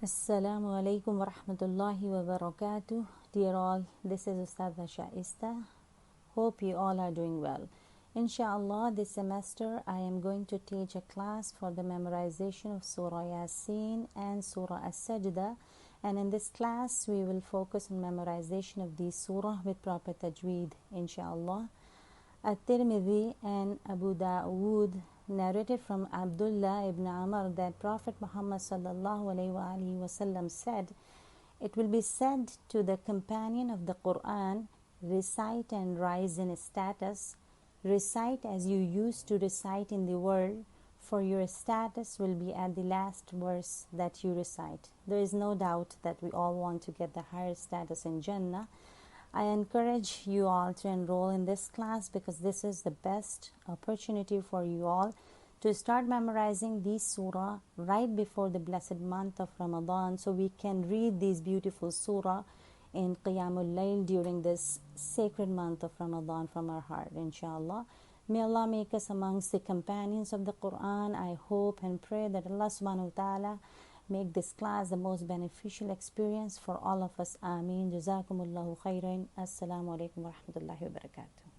Assalamu alaikum wa rahmatullahi wa barakatuh. Dear all, this is Ustadha Shaista. Hope you all are doing well. Inshallah, this semester I am going to teach a class for the memorization of Surah Yasin and Surah As-Sajdah. And in this class, we will focus on memorization of these surah with proper Tajweed, inshallah. At-Tirmidhi and Abu Dawood narrated from Abdullah ibn Amr that Prophet Muhammad sallallahu alaihi wasallam said, "It will be said to the companion of the Qur'an, recite and rise in status. Recite as you used to recite in the world, for your status will be at the last verse that you recite." There is no doubt that we all want to get the higher status in Jannah. I encourage you all to enroll in this class because this is the best opportunity for you all to start memorizing these surah right before the blessed month of Ramadan, so we can read these beautiful surah in Qiyamul Layl during this sacred month of Ramadan from our heart, inshallah. May Allah make us amongst the companions of the Qur'an. I hope and pray that Allah subhanahu wa ta'ala make this class the most beneficial experience for all of us. Ameen. Jazakumullahu khairan. Assalamu alaikum wa rahmatullahi wa barakatuh.